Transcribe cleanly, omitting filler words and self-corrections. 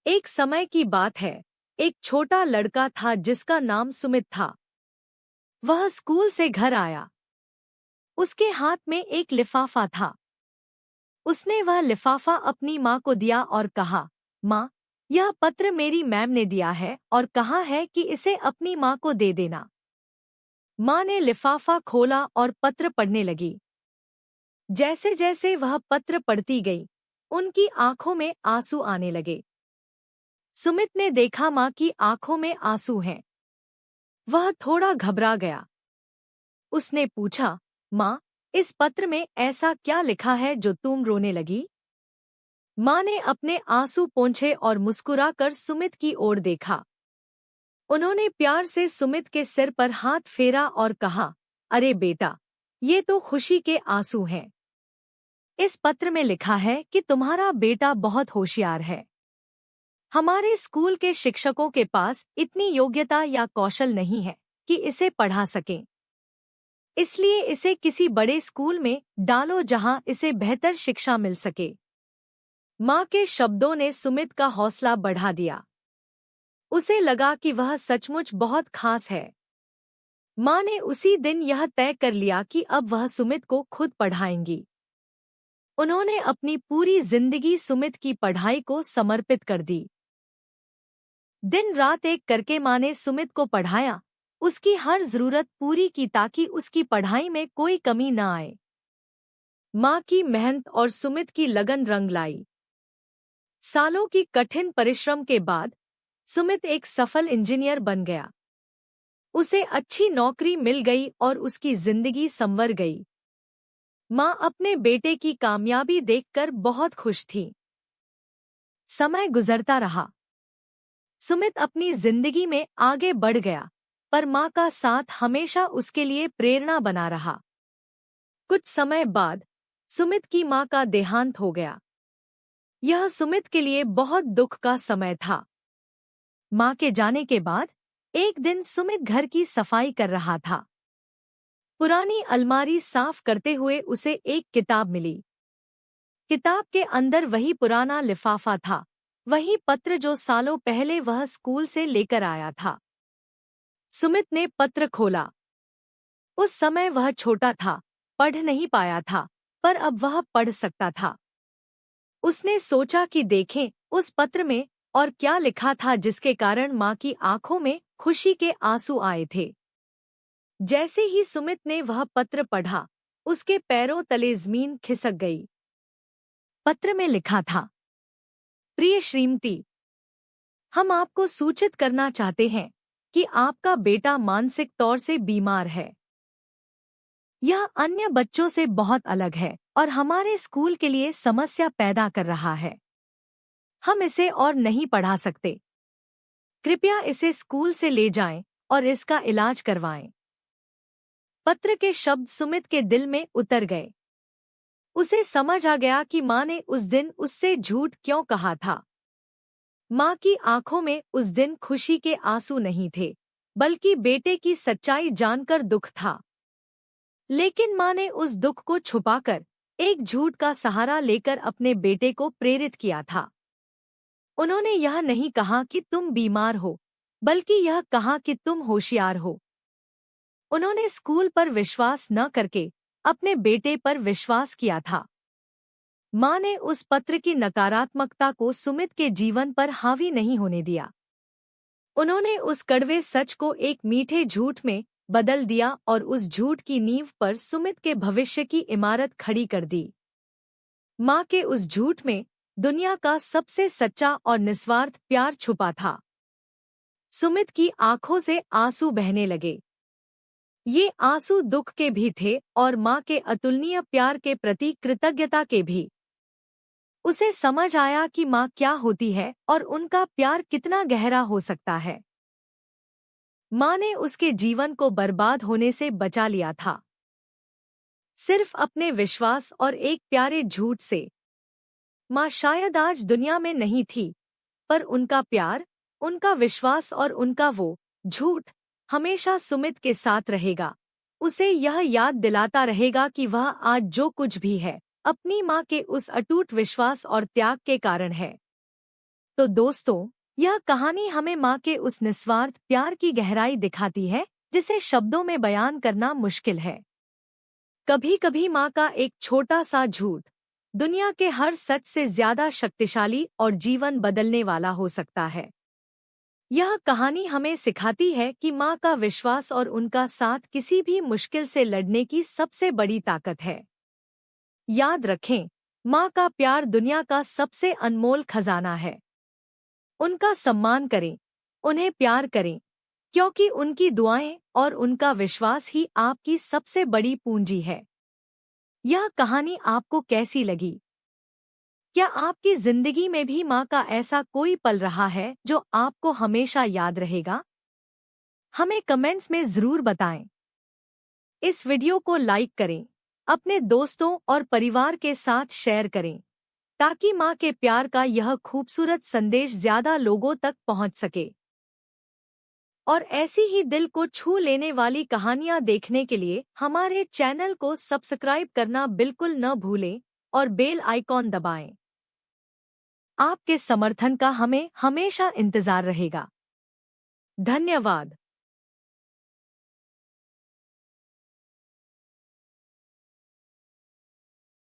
एक समय की बात है। एक छोटा लड़का था जिसका नाम सुमित था। वह स्कूल से घर आया। उसके हाथ में एक लिफाफा था। उसने वह लिफाफा अपनी माँ को दिया और कहा, माँ, यह पत्र मेरी मैम ने दिया है और कहा है कि इसे अपनी माँ को दे देना। माँ ने लिफाफा खोला और पत्र पढ़ने लगी। जैसे जैसे वह पत्र पढ़ती गई, उनकी आंखों में आंसू आने लगे। सुमित ने देखा माँ की आंखों में आंसू हैं। वह थोड़ा घबरा गया। उसने पूछा, माँ, इस पत्र में ऐसा क्या लिखा है जो तुम रोने लगी? माँ ने अपने आंसू पोंछे और मुस्कुराकर सुमित की ओर देखा। उन्होंने प्यार से सुमित के सिर पर हाथ फेरा और कहा, अरे बेटा, ये तो खुशी के आंसू हैं। इस पत्र में लिखा है कि तुम्हारा बेटा बहुत होशियार है। हमारे स्कूल के शिक्षकों के पास इतनी योग्यता या कौशल नहीं है कि इसे पढ़ा सकें। इसलिए इसे किसी बड़े स्कूल में डालो जहां इसे बेहतर शिक्षा मिल सके। माँ के शब्दों ने सुमित का हौसला बढ़ा दिया। उसे लगा कि वह सचमुच बहुत खास है। माँ ने उसी दिन यह तय कर लिया कि अब वह सुमित को खुद पढ़ाएंगी। उन्होंने अपनी पूरी जिंदगी सुमित की पढ़ाई को समर्पित कर दी। दिन रात एक करके माँ ने सुमित को पढ़ाया, उसकी हर जरूरत पूरी की ताकि उसकी पढ़ाई में कोई कमी न आए। माँ की मेहनत और सुमित की लगन रंग लाई। सालों की कठिन परिश्रम के बाद सुमित एक सफल इंजीनियर बन गया। उसे अच्छी नौकरी मिल गई और उसकी जिंदगी संवर गई। माँ अपने बेटे की कामयाबी देखकर बहुत खुश थी। समय गुजरता रहा। सुमित अपनी जिंदगी में आगे बढ़ गया, पर माँ का साथ हमेशा उसके लिए प्रेरणा बना रहा। कुछ समय बाद सुमित की माँ का देहांत हो गया। यह सुमित के लिए बहुत दुख का समय था। माँ के जाने के बाद एक दिन सुमित घर की सफाई कर रहा था। पुरानी अलमारी साफ करते हुए उसे एक किताब मिली। किताब के अंदर वही पुराना लिफाफा था, वही पत्र जो सालों पहले वह स्कूल से लेकर आया था। सुमित ने पत्र खोला। उस समय वह छोटा था, पढ़ नहीं पाया था, पर अब वह पढ़ सकता था। उसने सोचा कि देखें उस पत्र में और क्या लिखा था जिसके कारण माँ की आंखों में खुशी के आंसू आए थे। जैसे ही सुमित ने वह पत्र पढ़ा, उसके पैरों तले जमीन खिसक गई। पत्र में लिखा था, प्रिय श्रीमती, हम आपको सूचित करना चाहते हैं कि आपका बेटा मानसिक तौर से बीमार है। यह अन्य बच्चों से बहुत अलग है और हमारे स्कूल के लिए समस्या पैदा कर रहा है। हम इसे और नहीं पढ़ा सकते। कृपया इसे स्कूल से ले जाएं और इसका इलाज करवाएं। पत्र के शब्द सुमित के दिल में उतर गए। उसे समझ आ गया कि माँ ने उस दिन उससे झूठ क्यों कहा था। माँ की आंखों में उस दिन खुशी के आंसू नहीं थे, बल्कि बेटे की सच्चाई जानकर दुख था। लेकिन माँ ने उस दुख को छुपाकर एक झूठ का सहारा लेकर अपने बेटे को प्रेरित किया था। उन्होंने यह नहीं कहा कि तुम बीमार हो, बल्कि यह कहा कि तुम होशियार हो। उन्होंने स्कूल पर विश्वास न करके अपने बेटे पर विश्वास किया था। माँ ने उस पत्र की नकारात्मकता को सुमित के जीवन पर हावी नहीं होने दिया। उन्होंने उस कड़वे सच को एक मीठे झूठ में बदल दिया और उस झूठ की नींव पर सुमित के भविष्य की इमारत खड़ी कर दी। माँ के उस झूठ में दुनिया का सबसे सच्चा और निस्वार्थ प्यार छुपा था। सुमित की आंखों से आंसू बहने लगे। ये आंसू दुख के भी थे और माँ के अतुलनीय प्यार के प्रति कृतज्ञता के भी। उसे समझ आया कि माँ क्या होती है और उनका प्यार कितना गहरा हो सकता है। माँ ने उसके जीवन को बर्बाद होने से बचा लिया था, सिर्फ अपने विश्वास और एक प्यारे झूठ से। माँ शायद आज दुनिया में नहीं थी, पर उनका प्यार, उनका विश्वास और उनका वो झूठ हमेशा सुमित के साथ रहेगा। उसे यह याद दिलाता रहेगा कि वह आज जो कुछ भी है, अपनी माँ के उस अटूट विश्वास और त्याग के कारण है। तो दोस्तों, यह कहानी हमें माँ के उस निस्वार्थ प्यार की गहराई दिखाती है जिसे शब्दों में बयान करना मुश्किल है। कभी कभी माँ का एक छोटा सा झूठ दुनिया के हर सच से ज्यादा शक्तिशाली और जीवन बदलने वाला हो सकता है। यह कहानी हमें सिखाती है कि माँ का विश्वास और उनका साथ किसी भी मुश्किल से लड़ने की सबसे बड़ी ताकत है। याद रखें, माँ का प्यार दुनिया का सबसे अनमोल खजाना है। उनका सम्मान करें, उन्हें प्यार करें, क्योंकि उनकी दुआएं और उनका विश्वास ही आपकी सबसे बड़ी पूंजी है। यह कहानी आपको कैसी लगी? क्या आपकी जिंदगी में भी माँ का ऐसा कोई पल रहा है जो आपको हमेशा याद रहेगा? हमें कमेंट्स में जरूर बताएं। इस वीडियो को लाइक करें, अपने दोस्तों और परिवार के साथ शेयर करें, ताकि माँ के प्यार का यह खूबसूरत संदेश ज्यादा लोगों तक पहुंच सके। और ऐसी ही दिल को छू लेने वाली कहानियां देखने के लिए हमारे चैनल को सब्सक्राइब करना बिल्कुल न भूलें और बेल आइकॉन दबाएं। आपके समर्थन का हमें हमेशा इंतजार रहेगा। धन्यवाद।